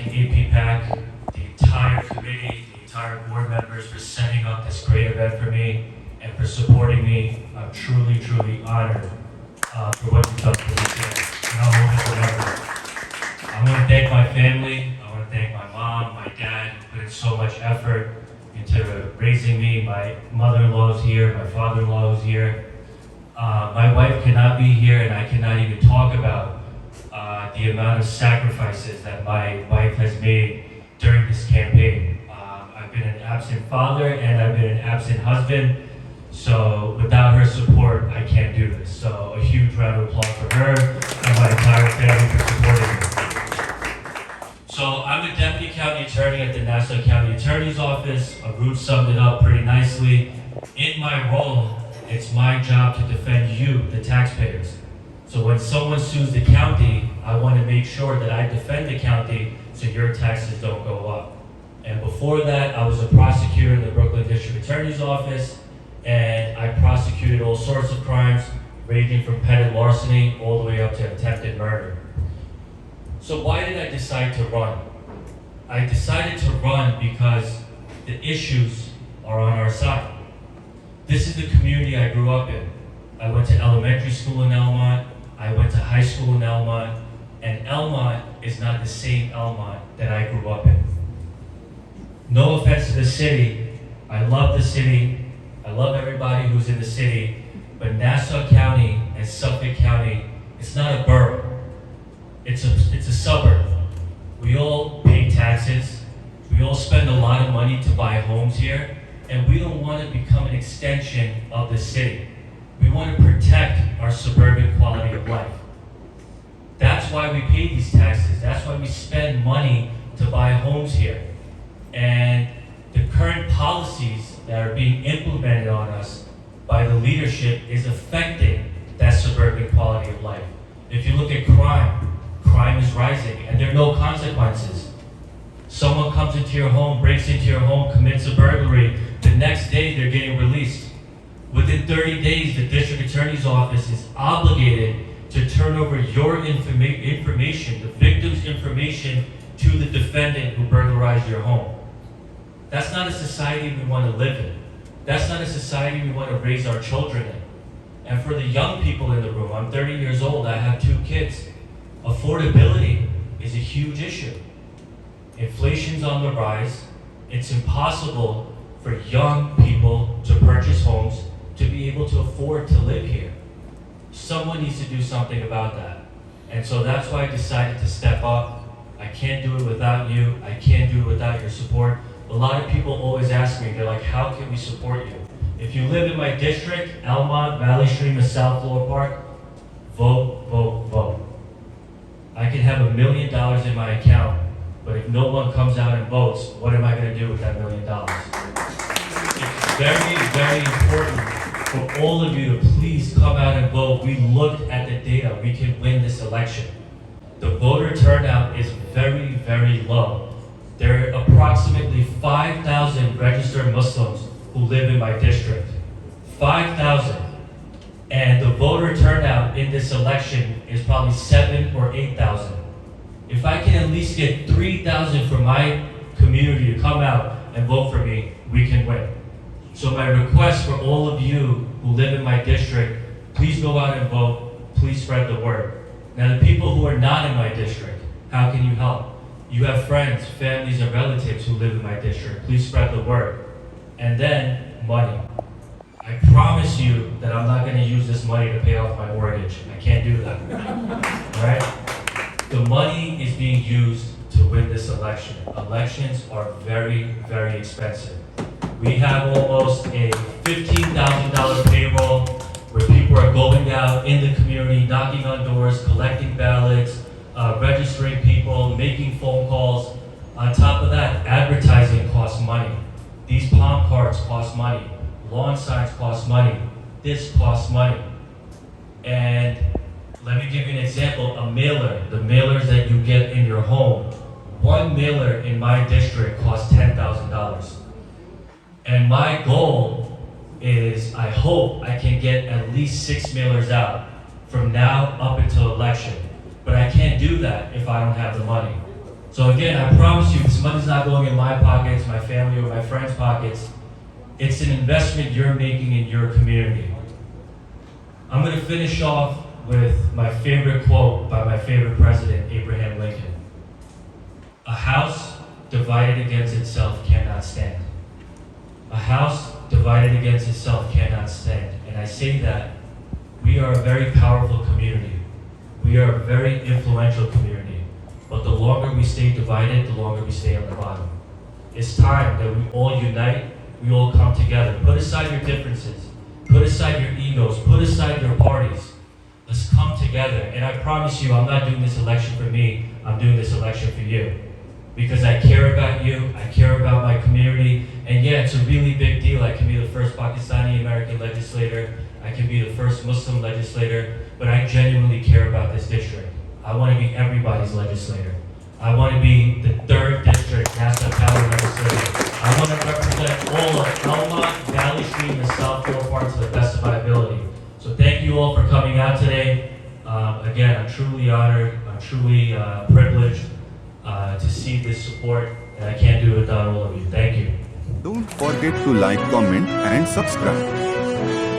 thank APPAC, the entire committee, the entire board members for setting up this great event for me and for supporting me. I'm truly, truly honored for what you've done for me today. And I'll always remember. I want to thank my family. I want to thank my mom, my dad, who put in so much effort into raising me. My mother-in-law is here, my father-in-law is here. My wife cannot be here, and I cannot even talk about the amount of sacrifices that my wife has made during this campaign. I've been an absent father and I've been an absent husband, so without her support, I can't do this. So a huge round of applause for her and my entire family for supporting me. So I'm a Deputy County Attorney at the Nassau County Attorney's Office. Ruth summed it up pretty nicely. In my role, it's my job to defend you, the taxpayers. So when someone sues the county, I want to make sure that I defend the county so your taxes don't go up. And before that, I was a prosecutor in the Brooklyn District Attorney's Office, and I prosecuted all sorts of crimes, ranging from petty larceny all the way up to attempted murder. So why did I decide to run? I decided to run because the issues are on our side. This is the community I grew up in. I went to elementary school in Elmont, I went to high school in Elmont, and Elmont is not the same Elmont that I grew up in. No offense to the city, I love the city, I love everybody who's in the city, but Nassau County and Suffolk County, it's not a borough, it's a suburb. We all pay taxes, we all spend a lot of money to buy homes here, and we don't want to become an extension of the city. We want to protect our suburban quality of life. That's why we pay these taxes. That's why we spend money to buy homes here. And the current policies that are being implemented on us by the leadership is affecting that suburban quality of life. If you look at crime, crime is rising and there are no consequences. Someone comes into your home, breaks into your home, commits a burglary, the next day they're getting released. Within 30 days, the district attorney's office is obligated to turn over your information, the victim's information, to the defendant who burglarized your home. That's not a society we want to live in. That's not a society we want to raise our children in. And for the young people in the room, I'm 30 years old, I have 2 kids. Affordability is a huge issue. Inflation's on the rise. It's impossible for young people to purchase homes, to be able to afford to live here. Someone needs to do something about that. And so that's why I decided to step up. I can't do it without you. I can't do it without your support. A lot of people always ask me, they're like, how can we support you? If you live in my district, Elmont, Valley Stream, and South Floral Park, vote, vote, vote. I can have $1 million in my account, but if no one comes out and votes, what am I going to do with that $1 million? It's very, very important for all of you to please come out and vote. We looked at the data. We can win this election. The voter turnout is very, very low. There are approximately 5,000 registered Muslims who live in my district. 5,000. And the voter turnout in this election is probably 7,000 or 8,000. If I can at least get 3,000 from my community to come out and vote for me, we can win. So my request for all of you who live in my district, please go out and vote, please spread the word. Now the people who are not in my district, how can you help? You have friends, families, and relatives who live in my district, please spread the word. And then, money. I promise you that I'm not going to use this money to pay off my mortgage. I can't do that, all right? The money is being used to win this election. Elections are very, very expensive. We have almost a $15,000 payroll where people are going out in the community, knocking on doors, collecting ballots, registering people, making phone calls. On top of that, advertising costs money. These palm cards cost money. Lawn signs cost money. This costs money. And let me give you an example, a mailer, the mailers that you get in your home. One mailer in my district costs $10,000. And my goal is, I hope I can get at least 6 mailers out from now up until election. But I can't do that if I don't have the money. So again, I promise you, this money's not going in my pockets, my family, or my friends' pockets. It's an investment you're making in your community. I'm going to finish off with my favorite quote by my favorite president, Abraham Lincoln. A house divided against itself cannot stand. A house divided against itself cannot stand. And I say that we are a very powerful community. We are a very influential community. But the longer we stay divided, the longer we stay on the bottom. It's time that we all unite, we all come together. Put aside your differences. Put aside your egos. Put aside your parties. Let's come together. And I promise you, I'm not doing this election for me. I'm doing this election for you. Because I care about you. I care about my community. And yeah, it's a really big deal. I can be the first Pakistani American legislator. I can be the first Muslim legislator. But I genuinely care about this district. I want to be everybody's legislator. I want to be the 3rd District Nassau County Legislator. I want to represent all of Belmont, Valley Stream, and South Shore Park to the best of my ability. So thank you all for coming out today. Again, I'm truly honored. I'm truly privileged to see this support, and I can't do it without all of you. Thank you. Don't forget to like, comment, and subscribe.